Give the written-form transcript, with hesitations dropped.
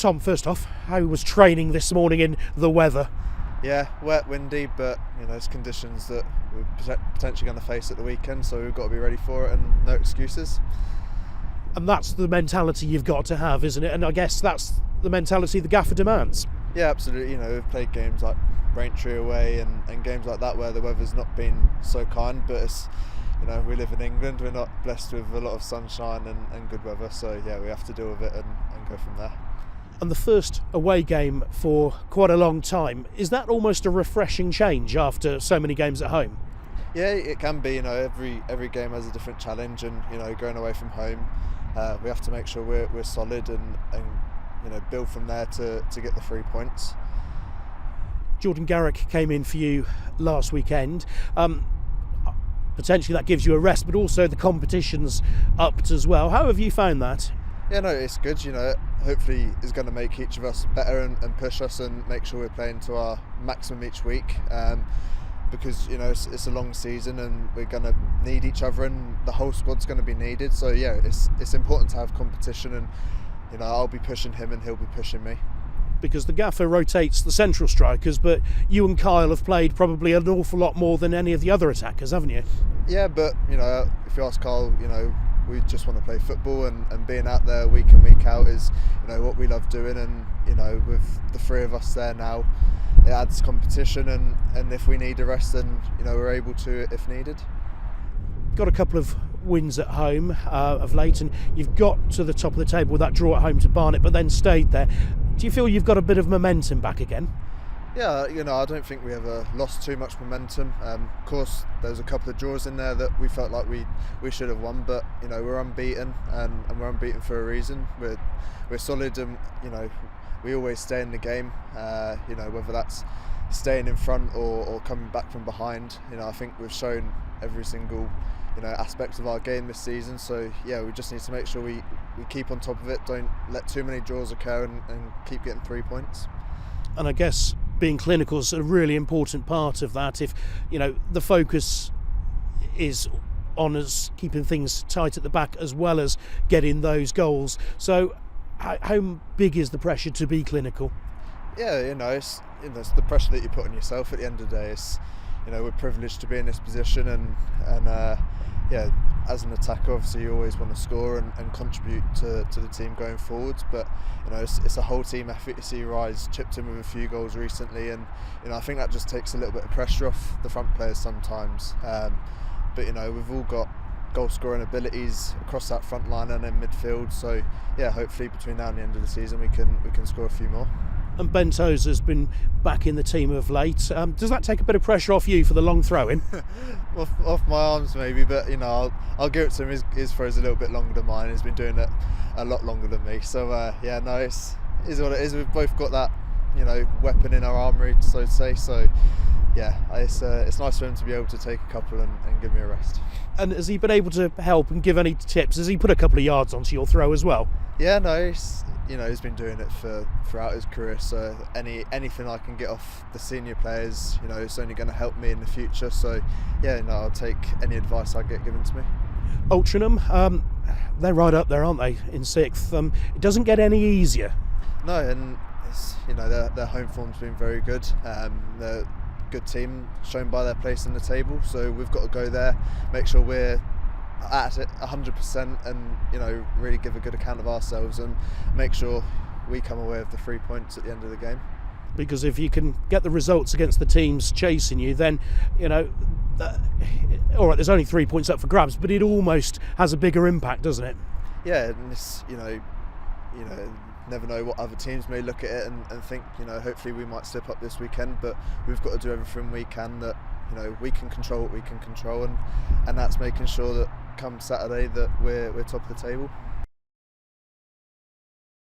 Tom, first off, how was training this morning in the weather? Yeah, wet, windy, but it's conditions that we're potentially going to face at the weekend, so we've got to be ready for it and no excuses. And that's the mentality you've got to have, isn't it? And I guess that's the mentality the gaffer demands. Yeah, absolutely. We've played games like Braintree away and games like that where the weather's not been so kind, but it's, we live in England, we're not blessed with a lot of sunshine and good weather, so yeah, we have to deal with it and go from there. And the first away game for quite a long time, is that almost a refreshing change after so many games at home? Yeah, it can be. Every game has a different challenge, and going away from home, we have to make sure we're solid and build from there to get the 3 points. Jordan Garrick came in for you last weekend. Potentially that gives you a rest, but also the competition's upped as well. How have you found that? Yeah, no, it's good. Hopefully it's going to make each of us better and push us and make sure we're playing to our maximum each week. Because it's a long season and we're going to need each other and the whole squad's going to be needed. So yeah, it's important to have competition, and I'll be pushing him and he'll be pushing me. Because the gaffer rotates the central strikers, but you and Kyle have played probably an awful lot more than any of the other attackers, haven't you? Yeah, but if you ask Kyle, we just want to play football, and being out there week in, week out is what we love doing, and with the three of us there now, it adds competition, and if we need a rest, then we're able to if needed. Got a couple of wins at home of late, and you've got to the top of the table with that draw at home to Barnet, but then stayed there. Do you feel you've got a bit of momentum back again? Yeah, I don't think we ever lost too much momentum. Of course, there's a couple of draws in there that we felt like we should have won, but we're unbeaten, and we're unbeaten for a reason. We're solid, and we always stay in the game. Whether that's staying in front or coming back from behind. I think we've shown every single aspect of our game this season. So yeah, we just need to make sure we keep on top of it. Don't let too many draws occur, and keep getting 3 points. And I guess being clinical is a really important part of that. If the focus is on us keeping things tight at the back as well as getting those goals. So how big is the pressure to be clinical? Yeah, it's the pressure that you put on yourself at the end of the day. It's we're privileged to be in this position, and yeah, as an attacker, obviously you always want to score and contribute to the team going forwards. But it's a whole team effort. You see Rise chipped in with a few goals recently, and I think that just takes a little bit of pressure off the front players sometimes. But we've all got goal scoring abilities across that front line and in midfield. So yeah, hopefully between now and the end of the season we can score a few more. And Ben Tozer's been back in the team of late. Does that take a bit of pressure off you for the long throw-in? off my arms maybe, but I'll give it to him. His throw's a little bit longer than mine. He's been doing it a lot longer than me. So yeah, no, it's what it is. We've both got that weapon in our armoury, so to say. So yeah, it's nice for him to be able to take a couple and give me a rest. And has he been able to help and give any tips? Has he put a couple of yards onto your throw as well? Yeah, no, he's been doing it throughout his career. So anything I can get off the senior players, it's only going to help me in the future. So yeah, I'll take any advice I get given to me. Altrincham, they're right up there, aren't they, in 6th? It doesn't get any easier. No, and it's, their home form's been very good. They're a good team, shown by their place in the table. So we've got to go there, make sure we're at it 100%, and really give a good account of ourselves and make sure we come away with the 3 points at the end of the game. Because if you can get the results against the teams chasing you, then all right, there's only 3 points up for grabs, but it almost has a bigger impact, doesn't it? Yeah, and it's never know what other teams may look at it and think hopefully we might slip up this weekend, but we've got to do everything we can that we can control what we can control, and that's making sure that come Saturday that we're top of the table.